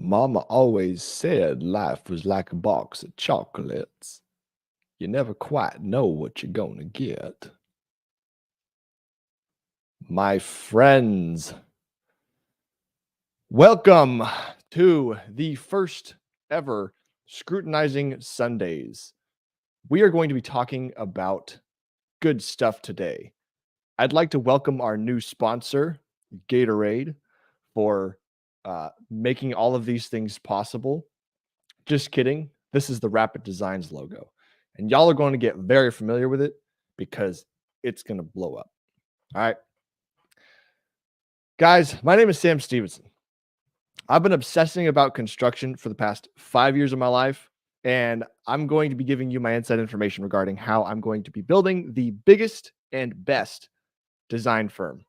Mama always said life was like a box of chocolates. You never quite know what you're gonna get. My friends, welcome to the first ever Scrutinizing Sundays. We are going to be talking about good stuff today. I'd like to welcome our new sponsor, Gatorade, for making all of these things possible. Just kidding. This is the Rapid Designs logo. And y'all are going to get very familiar with it because it's going to blow up. All right. Guys, my name is Sam Stevenson. I've been obsessing about construction for the past 5 years of my life, and I'm going to be giving you my inside information regarding how I'm going to be building the biggest and best design firm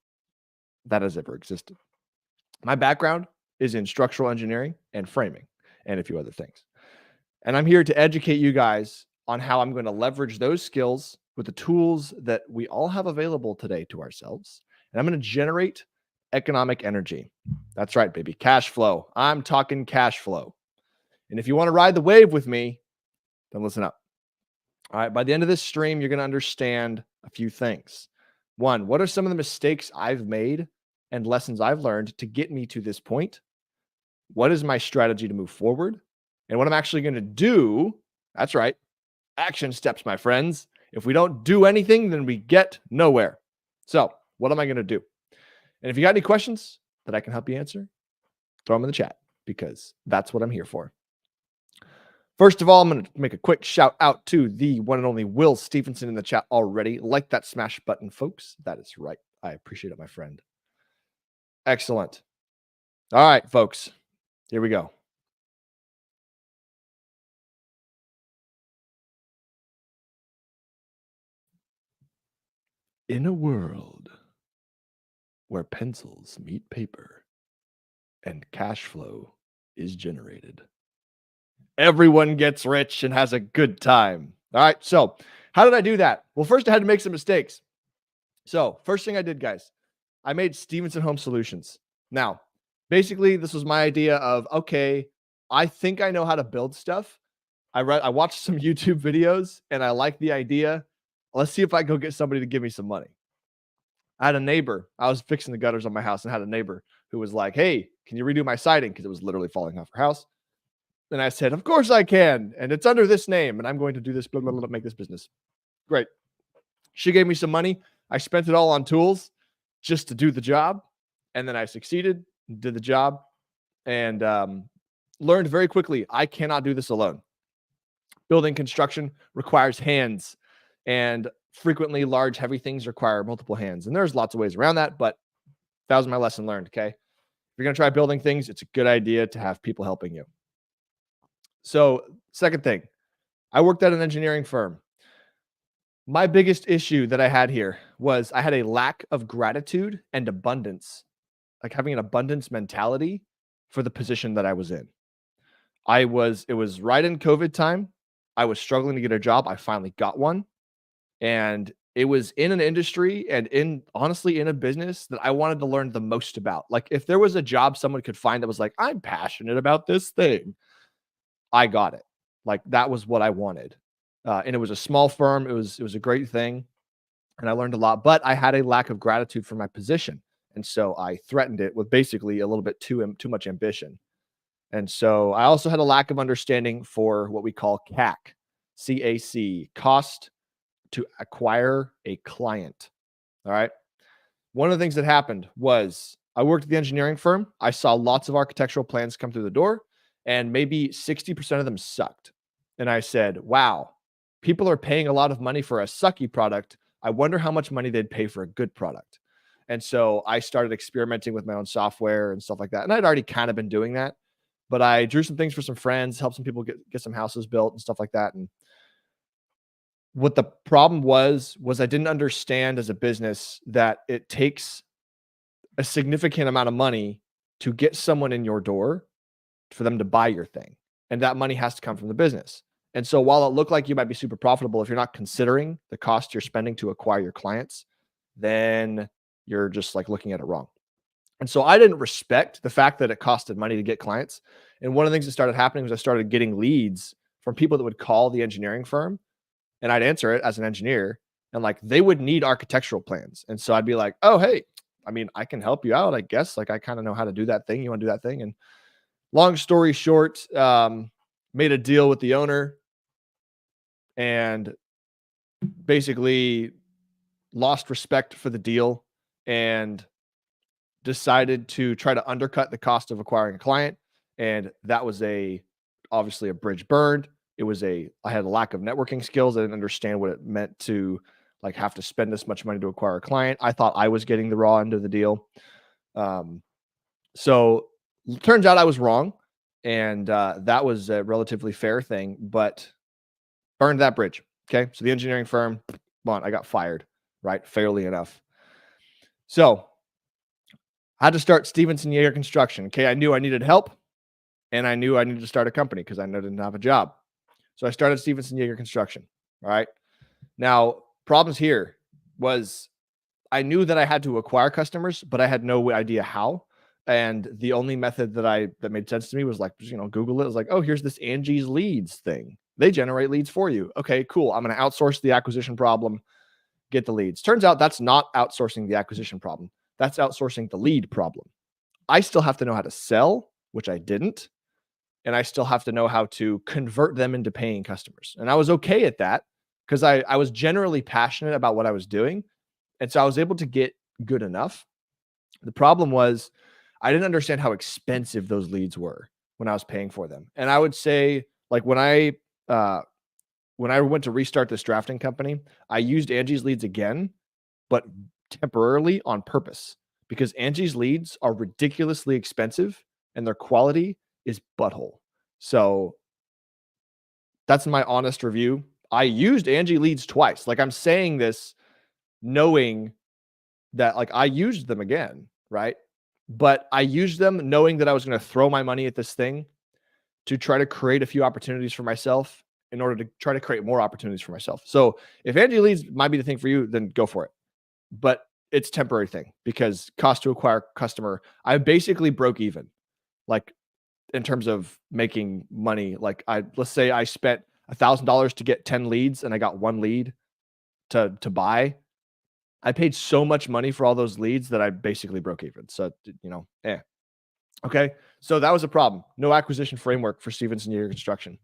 that has ever existed. My background is in structural engineering and framing and a few other things. And I'm here to educate you guys on how I'm going to leverage those skills with the tools that we all have available today to ourselves. And I'm going to generate economic energy. That's right, baby. Cash flow. I'm talking cash flow. And if you want to ride the wave with me, then listen up. All right. By the end of this stream, you're going to understand a few things. One, what are some of the mistakes I've made and lessons I've learned to get me to this point? What is my strategy to move forward? And what I'm actually going to do, that's right, action steps, my friends. If we don't do anything, then we get nowhere. So what am I going to do? And if you got any questions that I can help you answer, throw them in the chat because that's what I'm here for. First of all, I'm going to make a quick shout out to the one and only Will Stevenson in the chat already. Like that smash button, folks. That is right. I appreciate it, my friend. Excellent. All right, folks, here we go. In a world where pencils meet paper and cash flow is generated, everyone gets rich and has a good time. All right, so how did I do that? Well, first I had to make some mistakes. So first thing I did, guys, I made Stevenson Home Solutions. Now, basically, this was my idea of, okay, I think I know how to build stuff. I watched some YouTube videos and I like the idea. Let's see if I can go get somebody to give me some money. I had a neighbor. I was fixing the gutters on my house and had a neighbor who was like, hey, can you redo my siding? Because it was literally falling off her house. And I said, of course I can. And it's under this name. And I'm going to do this, blah, blah, blah, make this business. Great. She gave me some money. I spent it all on tools just to do the job. And then I succeeded, did the job, and learned very quickly, I cannot do this alone. Building construction requires hands, and frequently large, heavy things require multiple hands. And there's lots of ways around that, but that was my lesson learned, okay? If you're going to try building things, it's a good idea to have people helping you. So, second thing, I worked at an engineering firm. My biggest issue that I had here was I had a lack of gratitude and abundance, like having an abundance mentality for the position that I was in. It was right in COVID time. I was struggling to get a job. I finally got one. And it was in an industry and honestly in a business that I wanted to learn the most about. Like if there was a job someone could find that was like, I'm passionate about this thing, I got it. Like that was what I wanted. And it was a small firm. It was a great thing. And I learned a lot, but I had a lack of gratitude for my position. And so I threatened it with basically a little bit too much ambition. And so I also had a lack of understanding for what we call CAC, CAC, cost to acquire a client. All right. One of the things that happened was I worked at the engineering firm. I saw lots of architectural plans come through the door, and maybe 60% of them sucked. And I said, wow, people are paying a lot of money for a sucky product. I wonder how much money they'd pay for a good product. And so I started experimenting with my own software and stuff like that. And I'd already kind of been doing that, but I drew some things for some friends, helped some people get some houses built and stuff like that. And what the problem was I didn't understand as a business that it takes a significant amount of money to get someone in your door for them to buy your thing. And that money has to come from the business. And so while it looked like you might be super profitable, if you're not considering the cost you're spending to acquire your clients, then you're just like looking at it wrong. And so I didn't respect the fact that it costed money to get clients. And one of the things that started happening was I started getting leads from people that would call the engineering firm, and I'd answer it as an engineer, and like they would need architectural plans. And so I'd be like, "Oh, hey, I mean, I can help you out, I guess. Like I kind of know how to do that thing. You want to do that thing?" And long story short, made a deal with the owner and basically lost respect for the deal and decided to try to undercut the cost of acquiring a client. And that was obviously a bridge burned. I had a lack of networking skills. I didn't understand what it meant to like have to spend this much money to acquire a client. I thought I was getting the raw end of the deal. So turns out I was wrong. And that was a relatively fair thing, but burned that bridge. Okay. So the engineering firm, I got fired, right? Fairly enough. So I had to start Stevenson Yeager Construction. Okay. I knew I needed help and I knew I needed to start a company because I didn't have a job. So I started Stevenson Yeager Construction. All right. Now, problems here was I knew that I had to acquire customers, but I had no idea how. And the only method that made sense to me was like, Google it. It was like, oh, here's this Angie's Leads thing. They generate leads for you. Okay, cool. I'm going to outsource the acquisition problem, get the leads. Turns out that's not outsourcing the acquisition problem. That's outsourcing the lead problem. I still have to know how to sell, which I didn't. And I still have to know how to convert them into paying customers. And I was okay at that because I was generally passionate about what I was doing. And so I was able to get good enough. The problem was I didn't understand how expensive those leads were when I was paying for them. And I would say, like when I went to restart this drafting company, I used Angie's Leads again, but temporarily on purpose because Angie's Leads are ridiculously expensive and their quality is butthole. So that's my honest review. I used Angie Leads twice. Like I'm saying this knowing that like I used them again, right? But I used them knowing that I was going to throw my money at this thing to try to create a few opportunities for myself in order to try to create more opportunities for myself. So if Angie Leads might be the thing for you, then go for it. But it's a temporary thing because cost to acquire customer, I basically broke even. Like in terms of making money, like let's say I spent $1,000 to get 10 leads and I got one lead to buy. I paid so much money for all those leads that I basically broke even. So, Okay. So that was a problem. No acquisition framework for Stevenson Yeager Construction.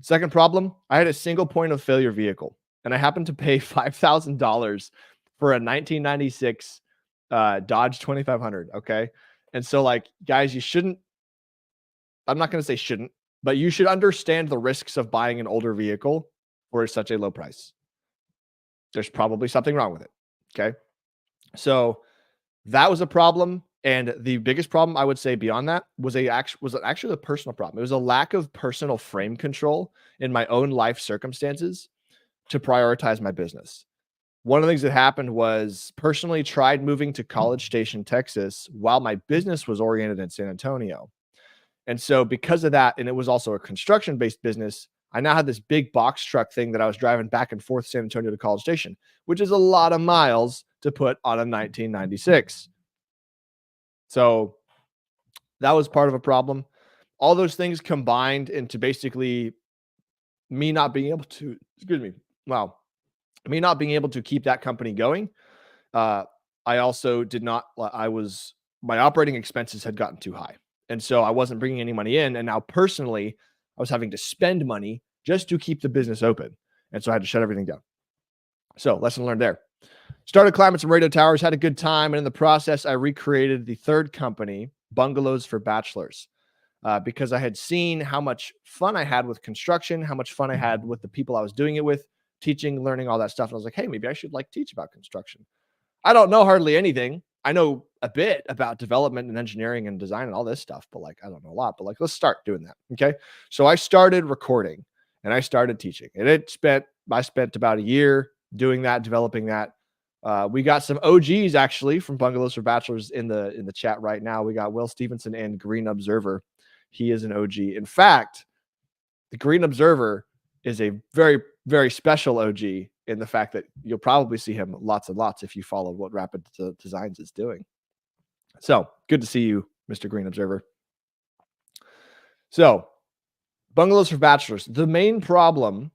Second problem, I had a single point of failure vehicle and I happened to pay $5,000 for a 1996 Dodge 2500. Okay. And so like, guys, I'm not going to say shouldn't, but you should understand the risks of buying an older vehicle for such a low price. There's probably something wrong with it. Okay. So that was a problem. And the biggest problem I would say beyond that was actually a personal problem. It was a lack of personal frame control in my own life circumstances to prioritize my business. One of the things that happened was personally tried moving to College Station, Texas, while my business was oriented in San Antonio. And so because of that, and it was also a construction-based business, I now had this big box truck thing that I was driving back and forth San Antonio to College Station, which is a lot of miles to put on a 1996. So that was part of a problem. All those things combined into basically me not being able to, me not being able to keep that company going. I also my operating expenses had gotten too high. And so I wasn't bringing any money in. And now personally, I was having to spend money just to keep the business open. And so I had to shut everything down. So lesson learned there. Started climbing some radio towers, had a good time. And in the process, I recreated the third company, Bungalows for Bachelors, because I had seen how much fun I had with construction, how much fun I had with the people I was doing it with, teaching, learning, all that stuff. And I was like, hey, maybe I should teach about construction. I don't know hardly anything. I know a bit about development and engineering and design and all this stuff, but I don't know a lot, but let's start doing that. Okay. So I started recording and I started teaching, and I spent about a year doing that, developing that. We got some OGs actually from Bungalows for Bachelors in the chat right now. We got Will Stevenson and Green Observer. He is an OG. In fact, the Green Observer is a very, very special OG in the fact that you'll probably see him lots and lots if you follow what Rapid Designs is doing. So good to see you, Mr. Green Observer. So bungalows for bachelors. The main problem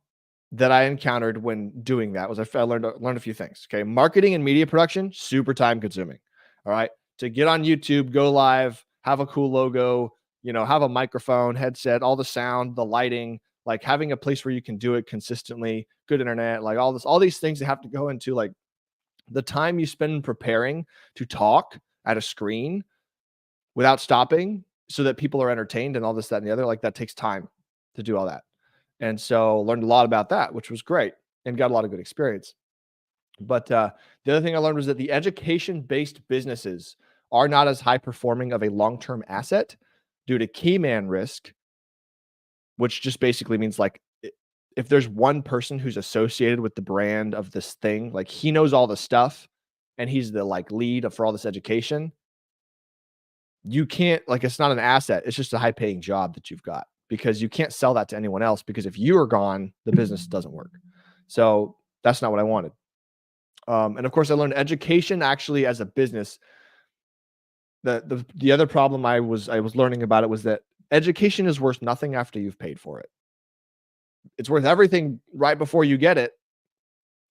that I encountered when doing that was I learned a few things. Okay. Marketing and media production, super time consuming. All right. To get on YouTube, go live, have a cool logo, have a microphone, headset, all the sound, the lighting, like having a place where you can do it consistently, good internet, like all these things that have to go into like the time you spend preparing to talk at a screen without stopping so that people are entertained and all this, that, and the other. Like that takes time to do all that. And so learned a lot about that, which was great and got a lot of good experience. But the other thing I learned was that the education-based businesses are not as high performing of a long-term asset due to key man risk, which just basically means like if there's one person who's associated with the brand of this thing, like he knows all the stuff and he's the like lead for all this education, you can't, like, it's not an asset. It's just a high paying job that you've got because you can't sell that to anyone else because if you are gone, the business doesn't work. So that's not what I wanted. And of course, I learned education actually as a business. The other problem I was learning about it was that education is worth nothing after you've paid for it. It's worth everything right before you get it,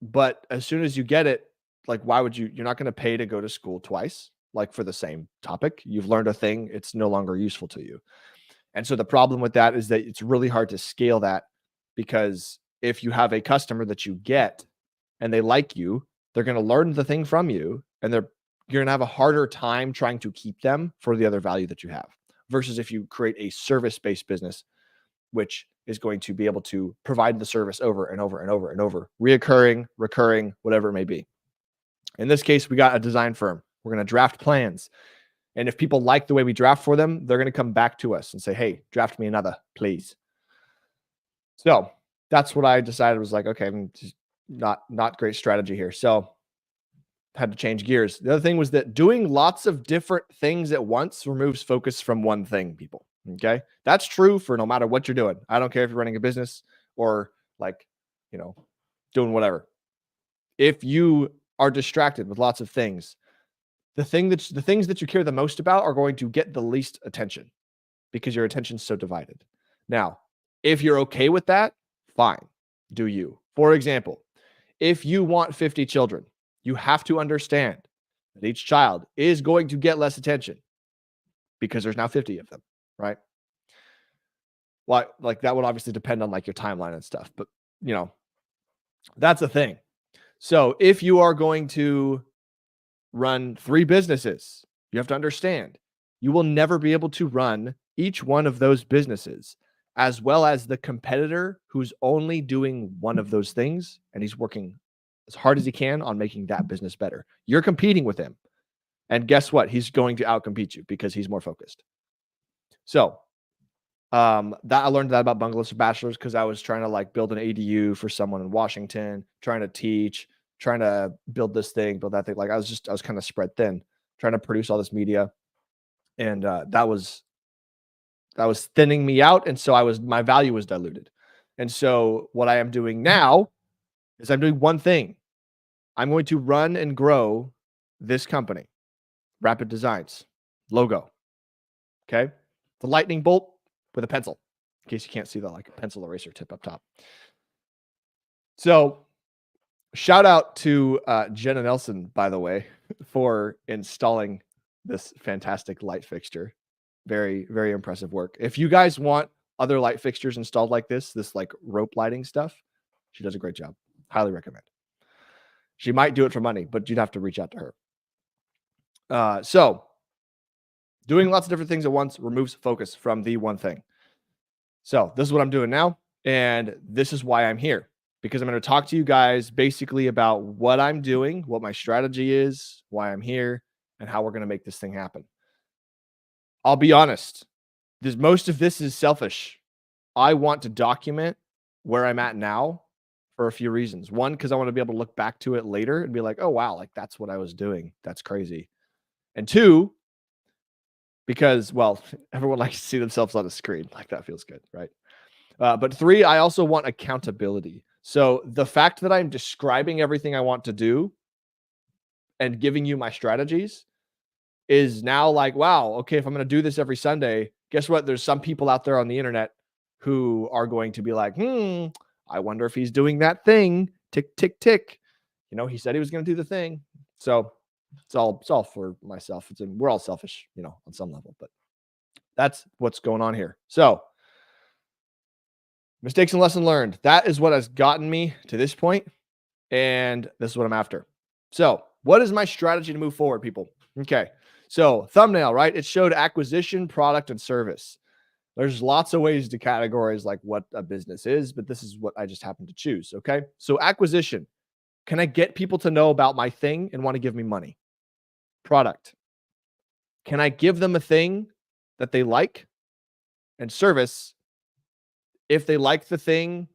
but as soon as you get it, like why would you're not going to pay to go to school twice, like for the same topic. You've learned a thing, it's no longer useful to you. And so the problem with that is that it's really hard to scale that because if you have a customer that you get and they like you, they're going to learn the thing from you and you're going to have a harder time trying to keep them for the other value that you have versus if you create a service-based business, which is going to be able to provide the service over and over and over and over, recurring, whatever it may be. In this case, we got a design firm. We're going to draft plans. And if people like the way we draft for them, they're going to come back to us and say, hey, draft me another, please. So that's what I decided was like, okay, not great strategy here. So had to change gears. The other thing was that doing lots of different things at once removes focus from one thing, people. Okay. That's true for no matter what you're doing. I don't care if you're running a business or like, doing whatever. If you are distracted with lots of things, the things that you care the most about are going to get the least attention because your attention's so divided. Now, if you're okay with that, fine. Do you? For example, if you want 50 children, you have to understand that each child is going to get less attention because there's now 50 of them, right? Well, like that would obviously depend on like your timeline and stuff, but that's a thing. So if you are going to run 3 businesses, you have to understand you will never be able to run each one of those businesses as well as the competitor who's only doing one of those things and he's working as hard as he can on making that business better. You're competing with him. And guess what? He's going to outcompete you because he's more focused. So that I learned that about bungalows for bachelors because I was trying to like build an ADU for someone in Washington, trying to teach, trying to build this thing, build that thing. Like I was kind of spread thin, trying to produce all this media. And that was thinning me out. And so my value was diluted. And so what I am doing now is I'm doing one thing. I'm going to run and grow this company, Rapid Designs, logo. Okay. The lightning bolt with a pencil, in case you can't see the like a pencil eraser tip up top. So shout out to Jenna Nelson, by the way, for installing this fantastic light fixture. Very, very impressive work. If you guys want other light fixtures installed like this like rope lighting stuff, she does a great job. Highly recommend. She might do it for money, but you'd have to reach out to her. So doing lots of different things at once removes focus from the one thing. So this is what I'm doing now. And this is why I'm here, because I'm going to talk to you guys basically about what I'm doing, what my strategy is, why I'm here, and how we're going to make this thing happen. I'll be honest. Most of this is selfish. I want to document where I'm at now for a few reasons. One, because I want to be able to look back to it later and be like, oh, wow, like that's what I was doing. That's crazy. And 2, because, well, everyone likes to see themselves on a screen. Like that feels good, right? But 3, I also want accountability. So the fact that I'm describing everything I want to do and giving you my strategies is now like, wow, okay, if I'm going to do this every Sunday, guess what? There's some people out there on the internet who are going to be like, I wonder if he's doing that thing. Tick, tick, tick. He said he was going to do the thing. So it's all for myself. We're all selfish, on some level, but that's what's going on here. So mistakes and lesson learned. That is what has gotten me to this point, and this is what I'm after. So what is my strategy to move forward, people? Okay. So thumbnail, right? It showed acquisition, product, and service. There's lots of ways to categorize like what a business is, but this is what I just happened to choose. Okay. So acquisition. Can I get people to know about my thing and want to give me money? Product. Can I give them a thing that they like? And service. If they like the thing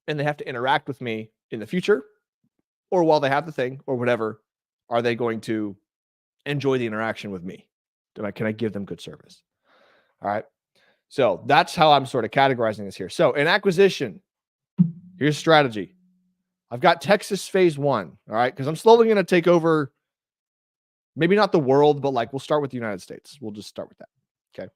and they have to interact with me in the future, or while they have the thing or whatever, are they going to enjoy the interaction with me? Can I give them good service? All right. So that's how I'm sort of categorizing this here. So in acquisition, here's strategy. I've got Texas phase 1. All right. Because I'm slowly going to take over, maybe not the world, but like we'll start with the United States. We'll just start with that. Okay.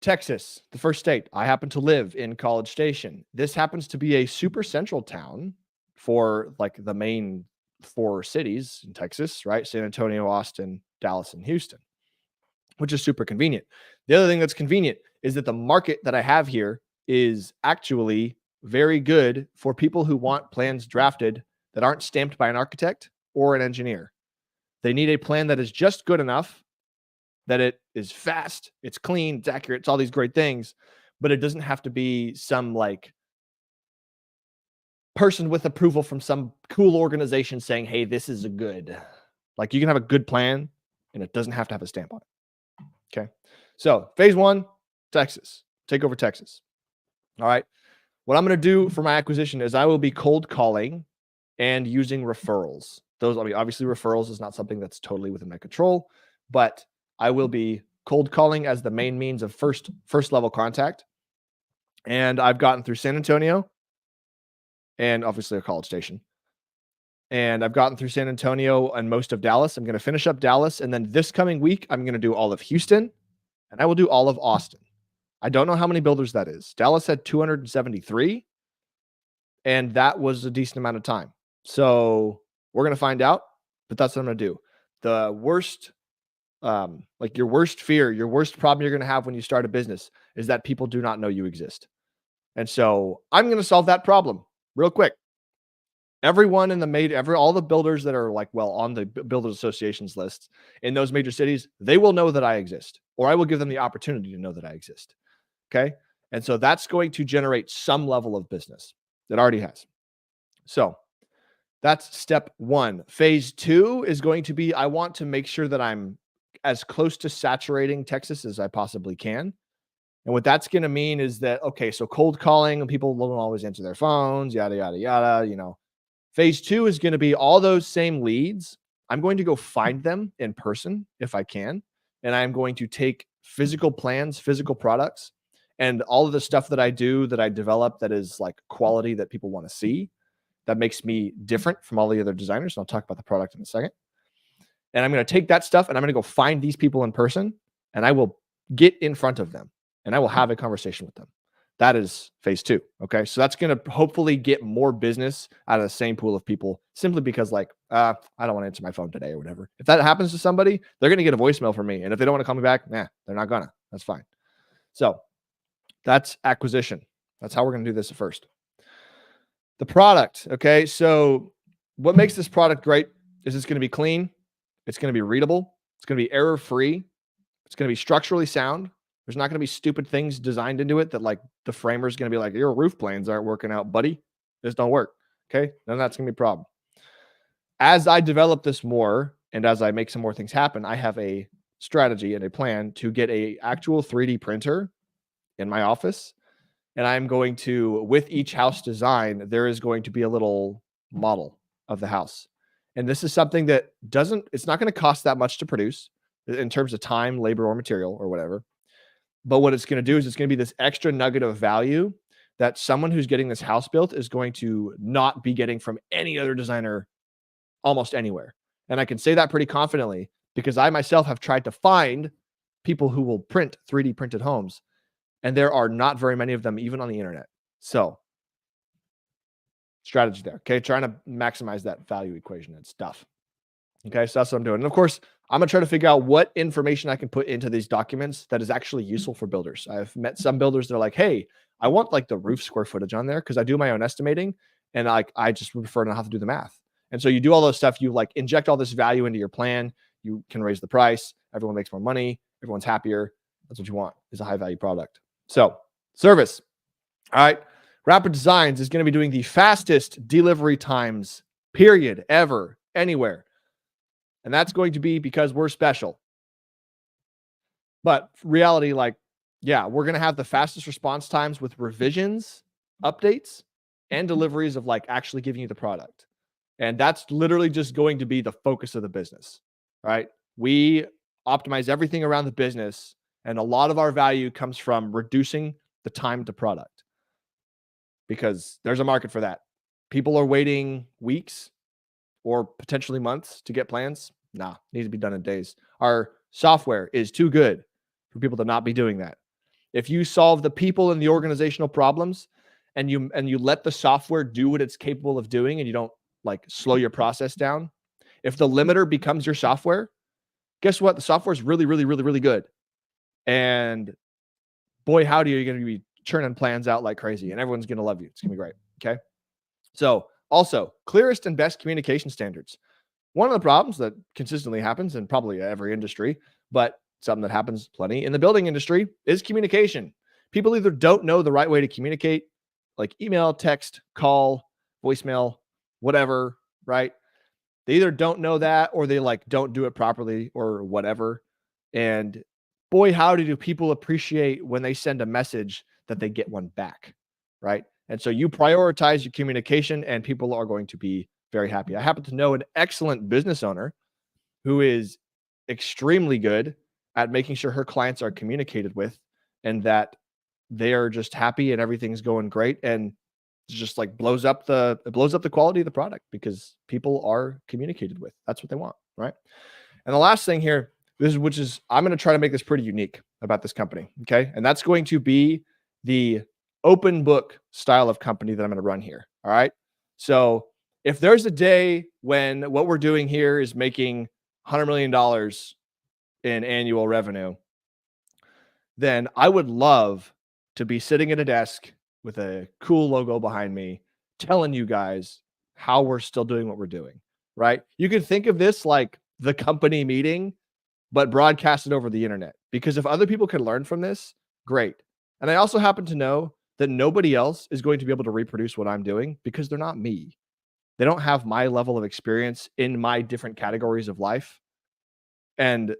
Texas, the first state. I happen to live in College Station. This happens to be a super central town for like the main 4 cities in Texas, right? San Antonio, Austin, Dallas, and Houston, which is super convenient. The other thing that's convenient is that the market that I have here is actually very good for people who want plans drafted that aren't stamped by an architect or an engineer. They need a plan that is just good enough that it is fast, it's clean, it's accurate, it's all these great things, but it doesn't have to be some like person with approval from some cool organization saying, hey, this is a good. Like you can have a good plan and it doesn't have to have a stamp on it. Okay. So phase 1, Texas. Take over Texas. All right. What I'm going to do for my acquisition is I will be cold calling and using referrals. Obviously referrals is not something that's totally within my control, but I will be cold calling as the main means of first level contact. And I've gotten through San Antonio and obviously a College Station. And I've gotten through San Antonio and most of Dallas. I'm going to finish up Dallas. And then this coming week, I'm going to do all of Houston and I will do all of Austin. I don't know how many builders that is. Dallas had 273 and that was a decent amount of time. So we're going to find out, but that's what I'm going to do. The worst, like your worst fear, your worst problem you're going to have when you start a business is that people do not know you exist. And so I'm going to solve that problem real quick. Everyone in all the builders that are like, well, on the builders associations lists in those major cities, they will know that I exist, or I will give them the opportunity to know that I exist. Okay. And so that's going to generate some level of business that already has. So that's step 1. Phase 2 is going to be, I want to make sure that I'm as close to saturating Texas as I possibly can. And what that's going to mean is that, okay, so cold calling and people don't always answer their phones, yada, yada, yada, Phase 2 is going to be all those same leads. I'm going to go find them in person if I can. And I'm going to take physical plans, physical products, and all of the stuff that I do, that I develop, that is like quality that people want to see, that makes me different from all the other designers. And I'll talk about the product in a second. And I'm going to take that stuff and I'm going to go find these people in person and I will get in front of them and I will have a conversation with them. That is phase 2. Okay. So that's going to hopefully get more business out of the same pool of people simply because like, I don't want to answer my phone today or whatever. If that happens to somebody, they're going to get a voicemail from me. And if they don't want to call me back, they're not gonna. That's fine. So that's acquisition. That's how we're going to do this at first. The product. Okay. So what makes this product great is it's going to be clean. It's going to be readable. It's going to be error-free. It's going to be structurally sound. There's not going to be stupid things designed into it that like the framer's going to be like, your roof plans aren't working out, buddy. This don't work. Okay. Then that's going to be a problem. As I develop this more and as I make some more things happen, I have a strategy and a plan to get a actual 3D printer in my office. And I'm going to, with each house design, there is going to be a little model of the house. And this is something that it's not going to cost that much to produce in terms of time, labor, or material or whatever. But what it's going to do is it's going to be this extra nugget of value that someone who's getting this house built is going to not be getting from any other designer almost anywhere. And I can say that pretty confidently because I myself have tried to find people who will print 3D printed homes, and there are not very many of them even on the internet. So strategy there. Okay. Trying to maximize that value equation and stuff. Okay. So that's what I'm doing. And of course, I'm going to try to figure out what information I can put into these documents that is actually useful for builders. I've met some builders that are like, hey, I want like the roof square footage on there because I do my own estimating and I just would prefer not have to do the math. And so you do all those stuff. You like inject all this value into your plan. You can raise the price. Everyone makes more money. Everyone's happier. That's what you want, is a high value product. So service. All right. Rapid Designs is going to be doing the fastest delivery times, period, ever, anywhere. And that's going to be because we're special. But reality, like, yeah, we're going to have the fastest response times with revisions, updates, and deliveries of like actually giving you the product. And that's literally just going to be the focus of the business, right? We optimize everything around the business, and a lot of our value comes from reducing the time to product because there's a market for that. People are waiting weeks or potentially months to get plans. Nah, needs to be done in days. Our software is too good for people to not be doing that. If you solve the people and the organizational problems and you let the software do what it's capable of doing and you don't like slow your process down, if the limiter becomes your software, guess what? The software is really, really, really, really good. And boy, howdy, are you going to be churning plans out like crazy and everyone's going to love you. It's going to be great. Okay. So also clearest and best communication standards. One of the problems that consistently happens in probably every industry, but something that happens plenty in the building industry is communication. People either don't know the right way to communicate, like email, text, call, voicemail, whatever, right? They either don't know that or they like don't do it properly or whatever. And boy, howdy, do people appreciate when they send a message that they get one back, right? And so you prioritize your communication and people are going to be very happy. I happen to know an excellent business owner who is extremely good at making sure her clients are communicated with and that they are just happy and everything's going great, and just like blows up the quality of the product because people are communicated with. That's what they want, right? And the last thing here, which is I'm going to try to make this pretty unique about this company, okay? And that's going to be the open book style of company that I'm going to run here, all right? So if there's a day when what we're doing here is making $100 million in annual revenue, then I would love to be sitting at a desk with a cool logo behind me telling you guys how we're still doing what we're doing, right? You can think of this like the company meeting, but broadcasted over the internet, because if other people can learn from this, great. And I also happen to know that nobody else is going to be able to reproduce what I'm doing because they're not me. They don't have my level of experience in my different categories of life. And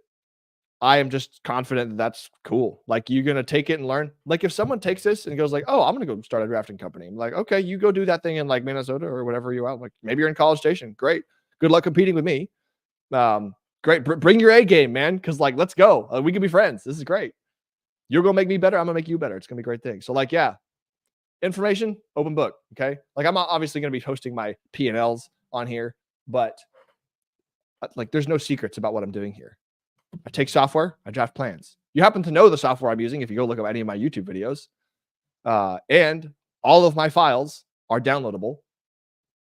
I am just confident that that's cool. Like, you're going to take it and learn. Like, if someone takes this and goes like, oh, I'm going to go start a drafting company. I'm like, okay, you go do that thing in like Minnesota or whatever you are. Like, maybe you're in College Station. Great. Good luck competing with me. Great. Bring your A game, man. Cause like, let's go. We can be friends. This is great. You're going to make me better. I'm going to make you better. It's going to be a great thing. So like, yeah, information, open book. Okay. Like, I'm obviously going to be hosting my P&Ls on here, but like, there's no secrets about what I'm doing here. I take software, I draft plans. You happen to know the software I'm using if you go look at any of my YouTube videos. And all of my files are downloadable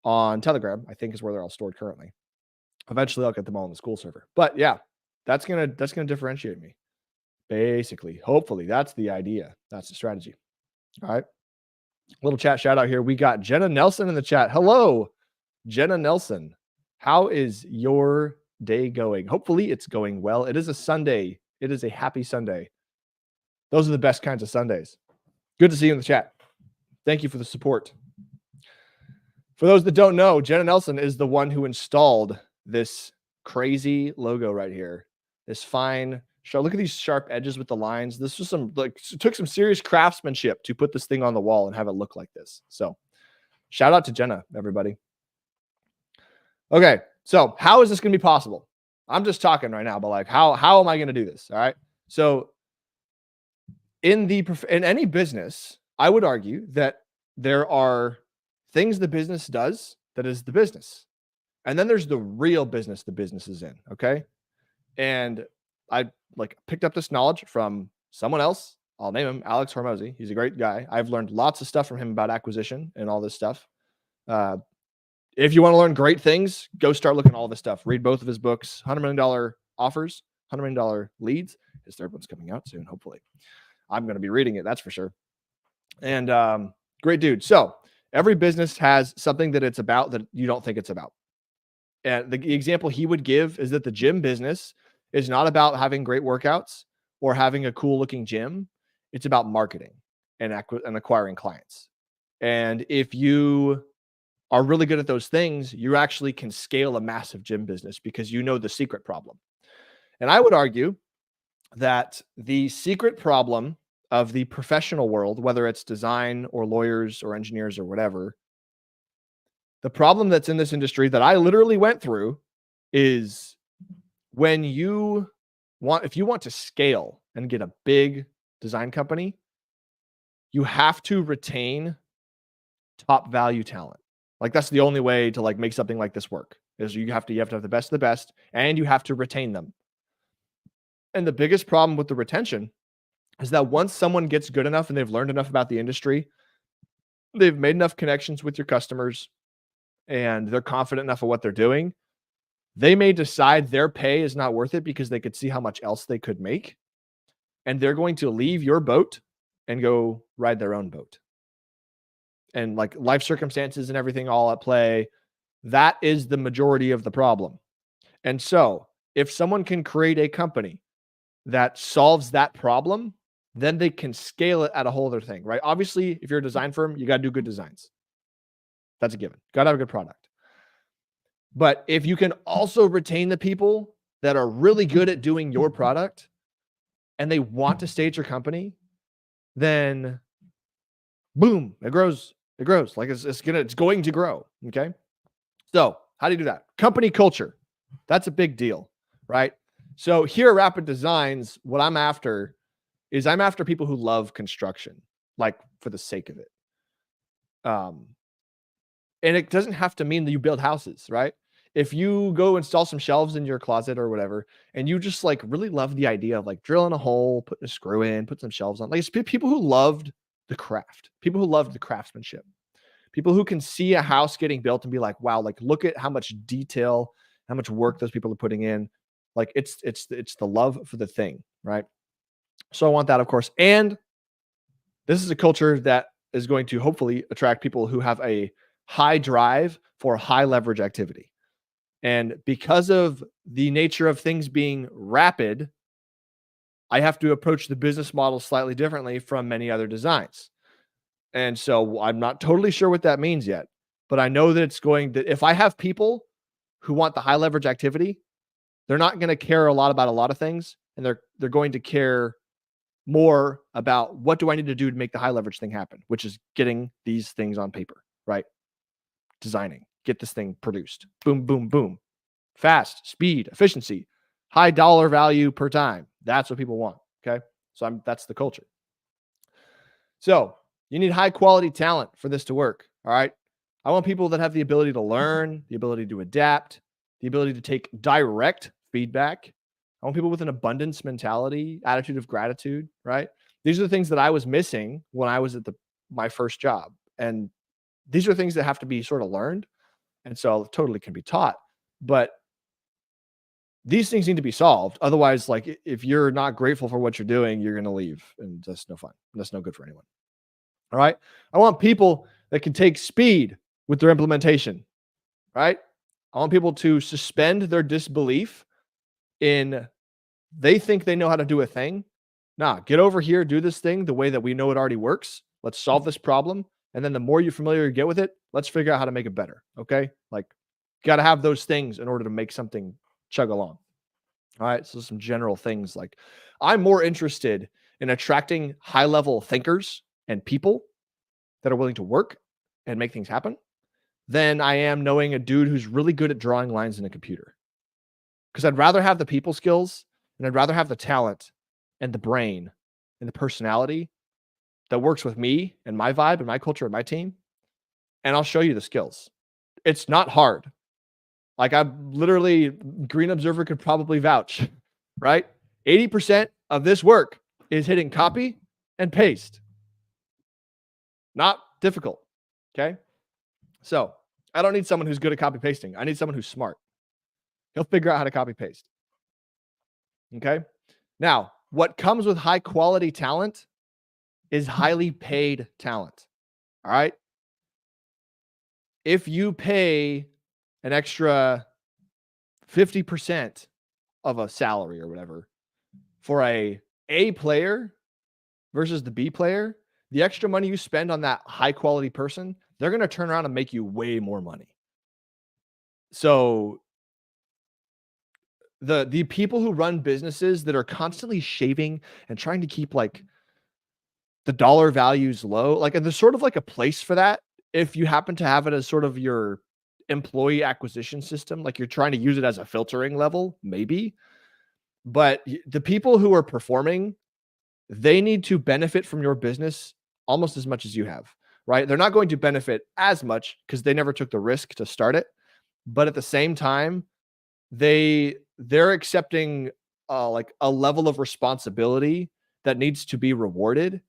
on Telegram, I think is where they're all stored currently. Eventually I'll get them all on the school server. But yeah, that's gonna differentiate me. Basically, hopefully, that's the idea. That's the strategy. All right. Little chat shout out here. We got Jenna Nelson in the chat. Hello, Jenna Nelson. How is your day going? Hopefully it's going well. It is a Sunday. It is a happy Sunday. Those are the best kinds of Sundays. Good to see you in the chat. Thank you for the support. For those that don't know, Jenna Nelson is the one who installed this crazy logo right here. This fine show. Look at these sharp edges with the lines. This was took some serious craftsmanship to put this thing on the wall and have it look like this. So shout out to Jenna, everybody. Okay. So how is this going to be possible? I'm just talking right now, but like, how am I going to do this? All right. So in any business, I would argue that there are things the business does that is the business. And then there's the real business the business is in. Okay. And I like picked up this knowledge from someone else. I'll name him Alex Hormozy. He's a great guy. I've learned lots of stuff from him about acquisition and all this stuff. Uh, if you want to learn great things, go start looking at all this stuff. Read both of his books, $100 million offers, $100 million leads. His third one's coming out soon, hopefully. I'm going to be reading it, that's for sure. And great dude. So every business has something that it's about that you don't think it's about. And the example he would give is that the gym business is not about having great workouts or having a cool looking gym. It's about marketing and acquiring clients. And if you are really good at those things, you actually can scale a massive gym business because you know the secret problem. And I would argue that the secret problem of the professional world, whether it's design or lawyers or engineers or whatever, the problem that's in this industry that I literally went through is when if you want to scale and get a big design company, you have to retain top value talent. Like that's the only way to like make something like this work is you have to have the best of the best and you have to retain them. And the biggest problem with the retention is that once someone gets good enough and they've learned enough about the industry, they've made enough connections with your customers and they're confident enough of what they're doing, they may decide their pay is not worth it because they could see how much else they could make. And they're going to leave your boat and go ride their own boat. And like life circumstances and everything all at play, that is the majority of the problem. And so if someone can create a company that solves that problem, then they can scale it at a whole other thing, right? Obviously, if you're a design firm, you got to do good designs. That's a given. Got to have a good product. But if you can also retain the people that are really good at doing your product and they want to stay at your company, then boom, it grows. It grows. Like it's going to grow. Okay. So how do you do that? Company culture. That's a big deal, right? So here at Rapid Designs, what I'm after is I'm after people who love construction, like for the sake of it. And it doesn't have to mean that you build houses, right? If you go install some shelves in your closet or whatever, and you just like really love the idea of like drilling a hole, putting a screw in, put some shelves on, like it's people who loved the craft, people who loved the craftsmanship, people who can see a house getting built and be like, wow, like look at how much detail, how much work those people are putting in. Like it's the love for the thing, right? So I want that, of course. And this is a culture that is going to hopefully attract people who have a high drive for high leverage activity. And because of the nature of things being rapid, I have to approach the business model slightly differently from many other designs. And so I'm not totally sure what that means yet, but I know that it's going to, if I have people who want the high leverage activity, they're not going to care a lot about a lot of things. And they're going to care more about what do I need to do to make the high leverage thing happen, which is getting these things on paper, right? Designing, get this thing produced. Boom, boom, boom. Fast, speed, efficiency, high dollar value per time. That's what people want. Okay. So that's the culture. So you need high quality talent for this to work. All right. I want people that have the ability to learn, the ability to adapt, the ability to take direct feedback. I want people with an abundance mentality, attitude of gratitude, right? These are the things that I was missing when I was at my first job. And these are things that have to be sort of learned. And so totally can be taught. But these things need to be solved. Otherwise, like if you're not grateful for what you're doing, you're going to leave. And that's no fun. That's no good for anyone. All right. I want people that can take speed with their implementation, right? I want people to suspend their disbelief in they think they know how to do a thing. Nah, get over here, do this thing the way that we know it already works. Let's solve this problem. And then the more you familiar get with it, let's figure out how to make it better. Okay. Like got to have those things in order to make something chug along. All right. So some general things like I'm more interested in attracting high level thinkers and people that are willing to work and make things happen than I am knowing a dude who's really good at drawing lines in a computer. Because I'd rather have the people skills and I'd rather have the talent and the brain and the personality that works with me and my vibe and my culture and my team. And I'll show you the skills. It's not hard. Like I literally, Green Observer could probably vouch. right? 80% of this work is hitting copy and paste. Not difficult. Okay. So I don't need someone who's good at copy pasting. I need someone who's smart. He'll figure out how to copy paste. Okay. Now, what comes with high quality talent is highly paid talent. All right. If you pay an extra 50% of a salary or whatever for A player versus the B player, the extra money you spend on that high quality person, they're going to turn around and make you way more money. So the people who run businesses that are constantly shaving and trying to keep like the dollar values low, like, and there's sort of like a place for that if you happen to have it as sort of your employee acquisition system, like you're trying to use it as a filtering level, maybe. But the people who are performing, they need to benefit from your business almost as much as you have, right? They're not going to benefit as much because they never took the risk to start it. But at the same time, they're accepting like a level of responsibility that needs to be rewarded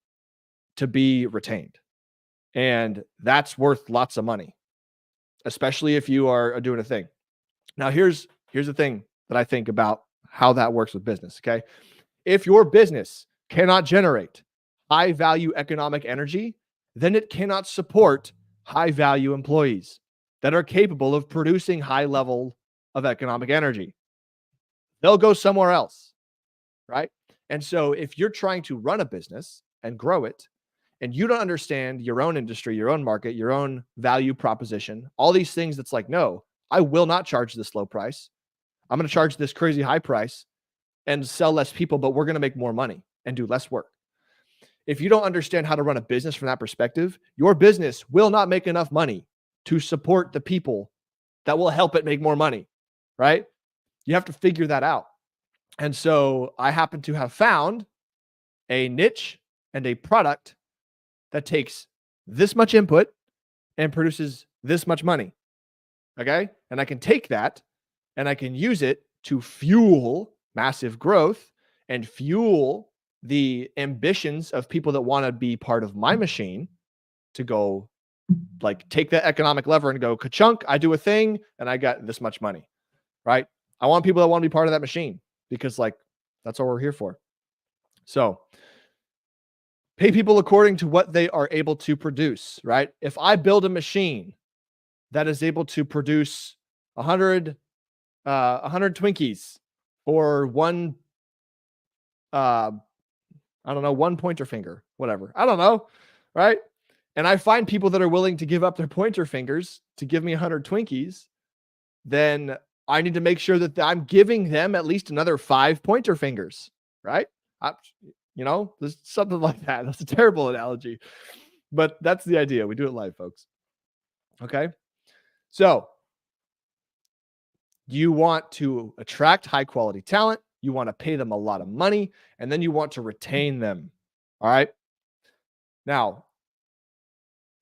to be retained. And that's worth lots of money, especially if you are doing a thing. Now, here's the thing that I think about how that works with business, okay? If your business cannot generate high value economic energy, then it cannot support high value employees that are capable of producing high level of economic energy. They'll go somewhere else, right? And so if you're trying to run a business and grow it, and you don't understand your own industry, your own market, your own value proposition, all these things, that's like, no, I will not charge this low price. I'm going to charge this crazy high price and sell less people, but we're going to make more money and do less work. If you don't understand how to run a business from that perspective, your business will not make enough money to support the people that will help it make more money, right? You have to figure that out. And so I happen to have found a niche and a product that takes this much input and produces this much money. Okay. And I can take that and I can use it to fuel massive growth and fuel the ambitions of people that want to be part of my machine to go like take that economic lever and go ka-chunk, I do a thing and I got this much money, right? I want people that want to be part of that machine because like that's what we're here for. So pay people according to what they are able to produce, right? If I build a machine that is able to produce 100 Twinkies or one, I don't know, one pointer finger, whatever. I don't know, right? And I find people that are willing to give up their pointer fingers to give me 100 Twinkies, then I need to make sure that I'm giving them at least another 5 pointer fingers, right? There's something like that. That's a terrible analogy, but that's the idea. We do it live, folks. Okay. So you want to attract high quality talent. You want to pay them a lot of money, and then you want to retain them. All right. Now,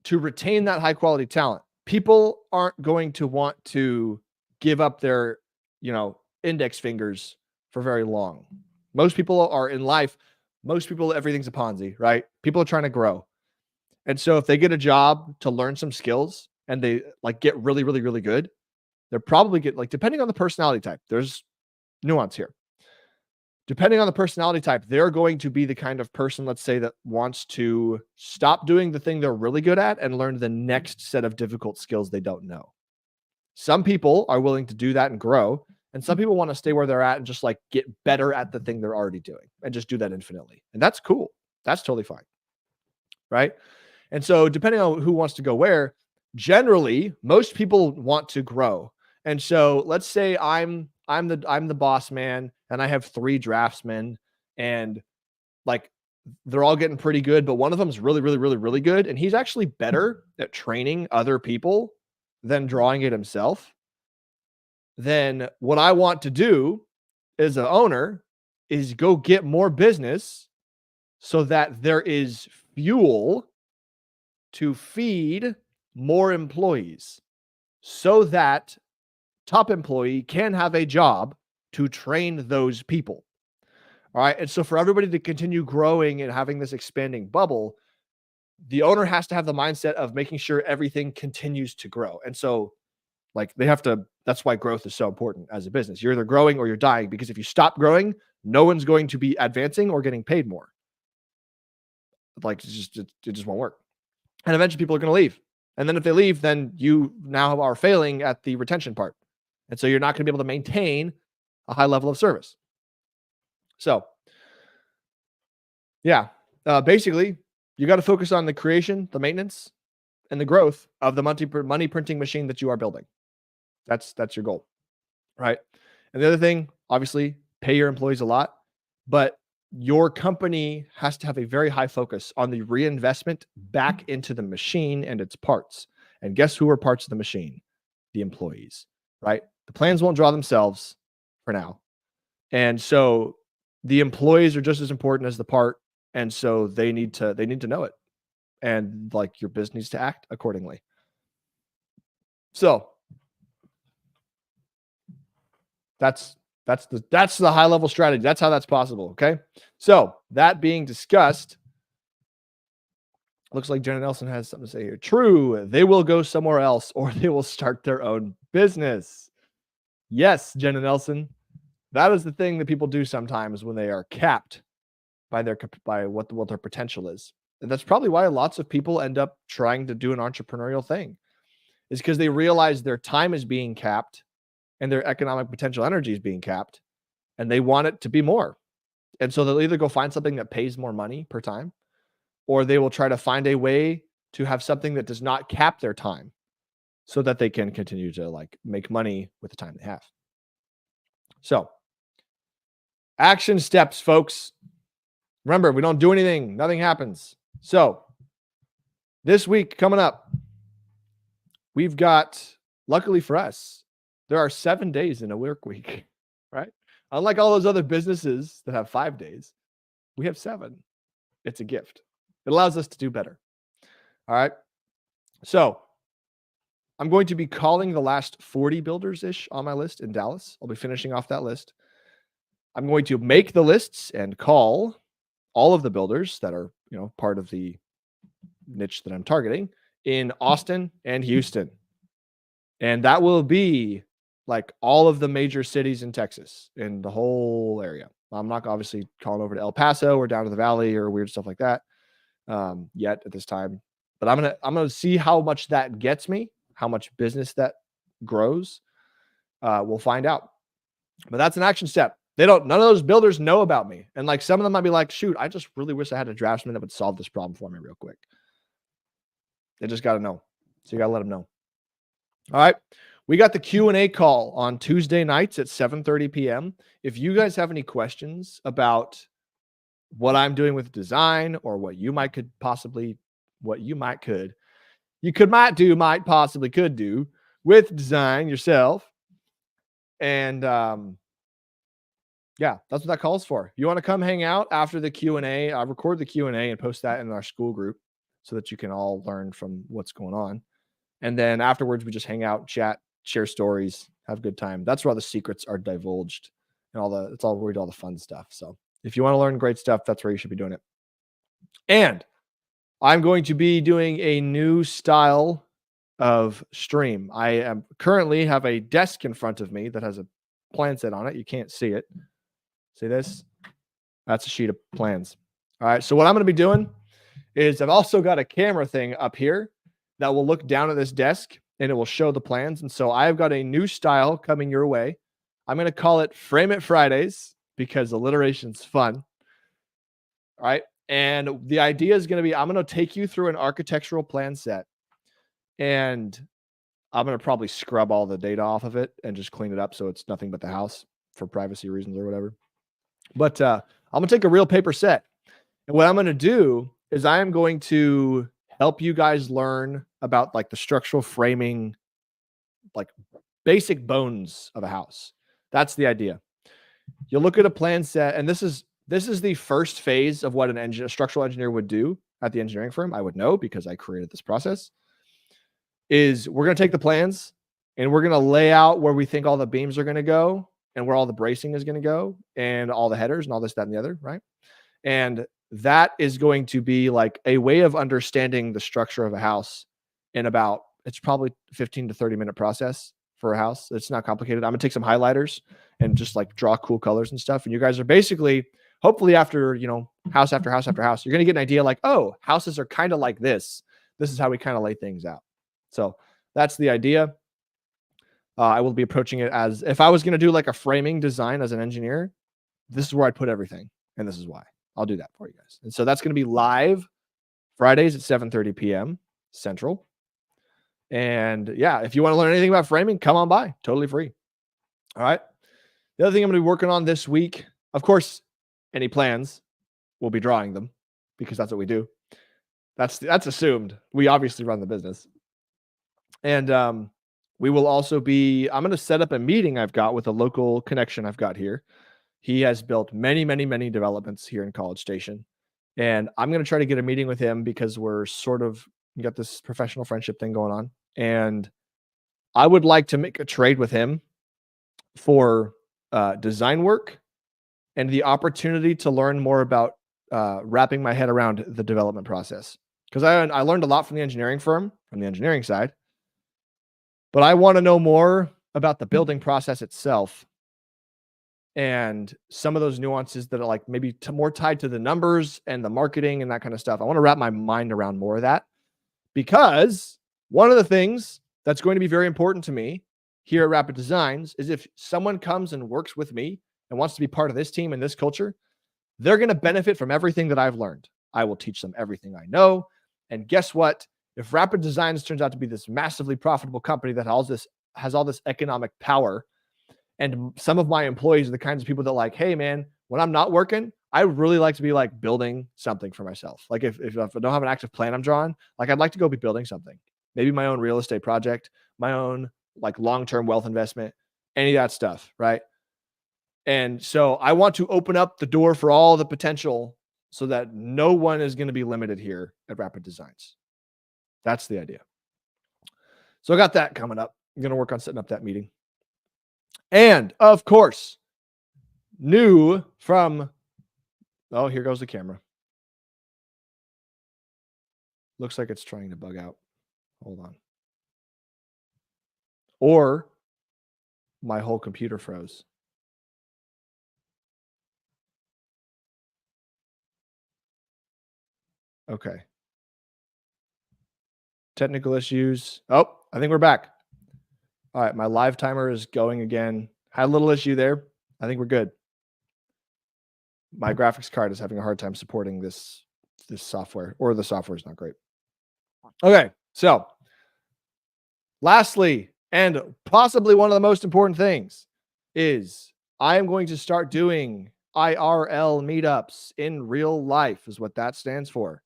to retain that high quality talent, people aren't going to want to give up their, index fingers for very long. Most people are in life. Most people, everything's a Ponzi, right? People are trying to grow. And so if they get a job to learn some skills and they like get really, really, really good, they're probably depending on the personality type, there's nuance here. Depending on the personality type, they're going to be the kind of person, let's say, that wants to stop doing the thing they're really good at and learn the next set of difficult skills they don't know. Some people are willing to do that and grow, and some people want to stay where they're at and just like get better at the thing they're already doing and just do that infinitely. And that's cool. That's totally fine. Right? And so depending on who wants to go where, generally most people want to grow. And so let's say I'm the boss man and I have 3 draftsmen and like they're all getting pretty good, but one of them is really, really, really, really good. And he's actually better at training other people than drawing it himself. Then what I want to do as an owner is go get more business so that there is fuel to feed more employees so that top employee can have a job to train those people. All right. And so for everybody to continue growing and having this expanding bubble, the owner has to have the mindset of making sure everything continues to grow. And so, like, they have to, that's why growth is so important as a business. You're either growing or you're dying, because if you stop growing, no one's going to be advancing or getting paid more. Like, it just won't work. And eventually people are going to leave. And then if they leave, then you now are failing at the retention part. And so you're not going to be able to maintain a high level of service. So, yeah, basically, you got to focus on the creation, the maintenance, and the growth of the money printing machine that you are building. That's your goal, right? And the other thing, obviously, pay your employees a lot, but your company has to have a very high focus on the reinvestment back into the machine and its parts. And guess who are parts of the machine? The employees, right? The plans won't draw themselves for now. And so the employees are just as important as the part. And so they need to know it. And like, your business needs to act accordingly. So that's the high level strategy. That's how that's possible. Okay. So that being discussed, looks like Jenna Nelson has something to say here. True. They will go somewhere else, or they will start their own business. Yes, Jenna Nelson. That is the thing that people do sometimes when they are capped by what their potential is. And that's probably why lots of people end up trying to do an entrepreneurial thing, is because they realize their time is being capped and their economic potential energy is being capped, and they want it to be more. And so they'll either go find something that pays more money per time, or they will try to find a way to have something that does not cap their time so that they can continue to like make money with the time they have. So, action steps, folks. Remember, we don't do anything, nothing happens. So, this week coming up, we've got, luckily for us, there are 7 days in a work week, right? Unlike all those other businesses that have 5 days, we have 7. It's a gift. It allows us to do better. All right. So I'm going to be calling the last 40 builders-ish on my list in Dallas. I'll be finishing off that list. I'm going to make the lists and call all of the builders that are, part of the niche that I'm targeting in Austin and Houston. And that will be like all of the major cities in Texas, in the whole area. I'm not obviously calling over to El Paso or down to the Valley or weird stuff like that yet at this time. But I'm gonna see how much that gets me, how much business that grows. We'll find out. But that's an action step. None of those builders know about me. And like, some of them might be like, shoot, I just really wish I had a draftsman that would solve this problem for me real quick. They just got to know. So you got to let them know. All right. We got the Q&A call on Tuesday nights at 7:30 p.m. If you guys have any questions about what I'm doing with design, or what you might possibly do with design yourself. And yeah, that's what that calls for. You want to come hang out after the Q&A? I record the Q&A and post that in our school group so that you can all learn from what's going on. And then afterwards, we just hang out, chat, share stories, have a good time. That's where all the secrets are divulged, and it's all where we do all the fun stuff. So if you want to learn great stuff, that's where you should be doing it. And I'm going to be doing a new style of stream. I am currently have a desk in front of me that has a plan set on it. You can't see it. See this? That's a sheet of plans. All right. So what I'm going to be doing is I've also got a camera thing up here that will look down at this desk and it will show the plans. And so I've got a new style coming your way. I'm going to call it Frame It Fridays because alliteration's fun. All right. And the idea is going to be, I'm going to take you through an architectural plan set, and I'm going to probably scrub all the data off of it and just clean it up so it's nothing but the house for privacy reasons or whatever. But I'm going to take a real paper set. And what I'm going to do is I am going to help you guys learn about like the structural framing, like basic bones of a house. That's the idea. You'll look at a plan set, and this is the first phase of what a structural engineer would do at the engineering firm. I would know because I created this process. Is we're going to take the plans and we're going to lay out where we think all the beams are going to go. and where all the bracing is going to go and all the headers and all this, that, and the other, right? And that is going to be like a way of understanding the structure of a house in about, it's probably 15 to 30-minute process for a house. It's not complicated. I'm going to take some highlighters and just like draw cool colors and stuff. And you guys are basically, hopefully after, house after house after house, you're going to get an idea like, oh, houses are kind of like this. This is how we kind of lay things out. So that's the idea. I will be approaching it as if I was going to do like a framing design as an engineer, this is where I'd put everything. And this is why. I'll do that for you guys. And so that's going to be live Fridays at 7:30 p.m. Central. And yeah, if you want to learn anything about framing, come on by. Totally free. All right. The other thing I'm going to be working on this week, of course, any plans, we'll be drawing them because that's what we do. That's assumed. We obviously run the business. And we will also be, I'm going to set up a meeting I've got with a local connection I've got here. He has built many, many, many developments here in College Station. And I'm going to try to get a meeting with him because we're got this professional friendship thing going on. And I would like to make a trade with him for design work and the opportunity to learn more about wrapping my head around the development process. Because I learned a lot from the engineering firm, from the engineering side. But I want to know more about the building process itself and some of those nuances that are like maybe more tied to the numbers and the marketing and that kind of stuff. I want to wrap my mind around more of that, because one of the things that's going to be very important to me here at Rapid Designs is if someone comes and works with me and wants to be part of this team and this culture, they're going to benefit from everything that I've learned. I will teach them everything I know. And guess what? If Rapid Designs turns out to be this massively profitable company that has all this economic power, and some of my employees are the kinds of people that like, hey man, when I'm not working, I really like to be like building something for myself. Like if I don't have an active plan I'm drawing, like I'd like to go be building something, maybe my own real estate project, my own like long-term wealth investment, any of that stuff. Right. And so I want to open up the door for all the potential so that no one is going to be limited here at Rapid Designs. That's the idea. So I got that coming up. I'm going to work on setting up that meeting. And of course, new from, oh, here goes the camera. Looks like it's trying to bug out. Hold on. Or my whole computer froze. Okay. Technical issues. Oh, I think we're back. All right, my live timer is going again. Had a little issue there. I think we're good. My graphics card is having a hard time supporting this software, or the software is not great. Okay, so lastly, and possibly one of the most important things, is I am going to start doing IRL meetups in real life, is what that stands for.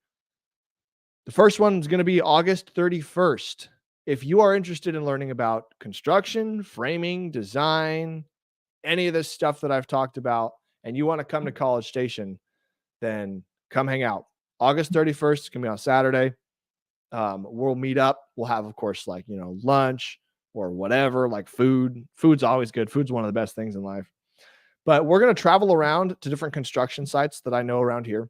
The first one is going to be August 31st. If you are interested in learning about construction, framing, design, any of this stuff that I've talked about, and you want to come to College Station, then come hang out. August 31st is going to be on Saturday. We'll meet up. We'll have, of course, like, lunch or whatever, like food. Food's always good. Food's one of the best things in life. But we're going to travel around to different construction sites that I know around here.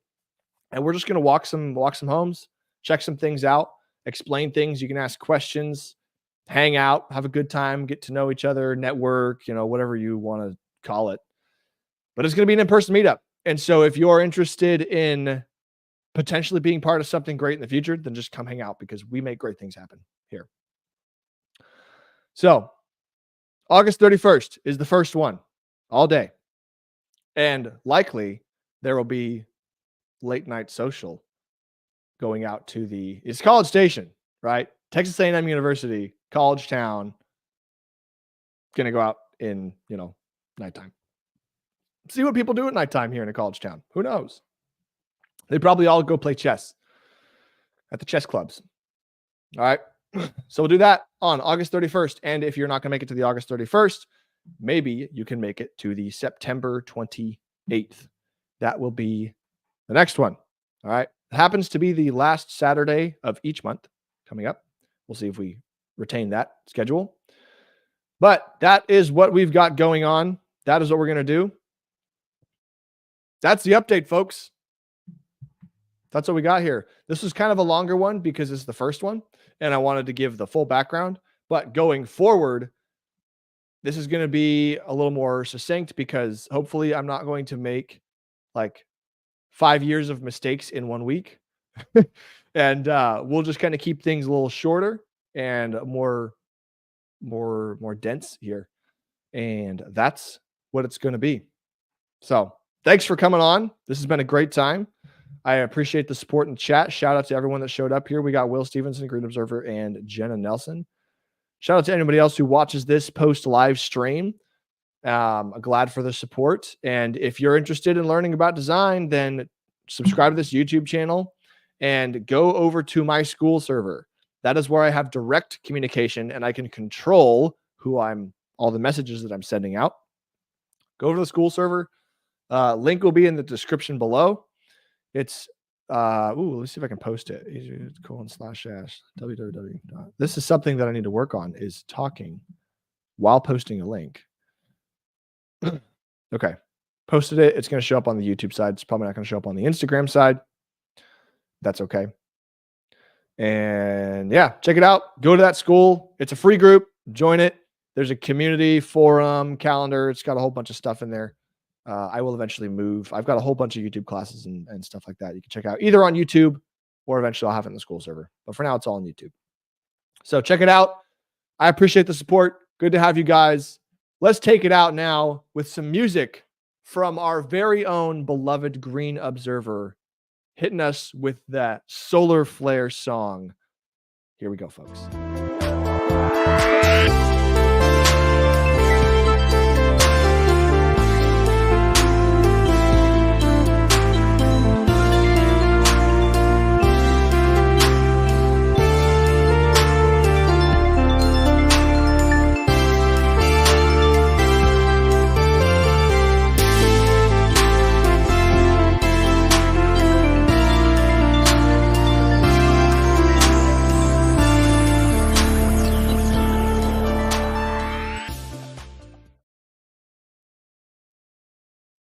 And we're just going to walk some homes, check some things out, explain things. You can ask questions, hang out, have a good time, get to know each other, network, whatever you want to call it. But it's going to be an in-person meetup. And so if you're interested in potentially being part of something great in the future, then just come hang out, because we make great things happen here. So August 31st is the first one, all day. And likely there will be late night social going out to it's College Station, right? Texas A&M University, college town. Going to go out in, nighttime. See what people do at nighttime here in a college town. Who knows? They probably all go play chess at the chess clubs. All right. So we'll do that on August 31st. And if you're not going to make it to the August 31st, maybe you can make it to the September 28th. That will be the next one. All right. It happens to be the last Saturday of each month coming up. We'll see if we retain that schedule. But that is what we've got going on. that is what we're going to do. That's the update, folks. That's what we got here. This was kind of a longer one because it's the first one, and I wanted to give the full background. But going forward, this is going to be a little more succinct because hopefully I'm not going to make like 5 years of mistakes in 1 week. And we'll just kind of keep things a little shorter and more dense here. And that's what it's going to be. So thanks for coming on. This has been a great time. I appreciate the support in chat. Shout out to everyone that showed up here. We got Will Stevenson, Green Observer, and Jenna Nelson. Shout out to anybody else who watches this post live stream. Glad for the support. And if you're interested in learning about design, then subscribe to this YouTube channel and go over to my school server. That is where I have direct communication and I can control all the messages that I'm sending out. Go over to the school server. Link will be in the description below. It's let's see if I can post it. //www. This is something that I need to work on, is talking while posting a link. Okay. Posted it. It's going to show up on the YouTube side. It's probably not going to show up on the Instagram side. That's okay. And yeah, check it out. Go to that school. It's a free group. Join it. There's a community forum calendar. It's got a whole bunch of stuff in there. I will eventually move. I've got a whole bunch of YouTube classes and stuff like that you can check out either on YouTube or eventually I'll have it in the school server. But for now, it's all on YouTube. So check it out. I appreciate the support. Good to have you guys. Let's take it out now with some music from our very own beloved Green Observer, hitting us with that solar flare song. Here we go, folks.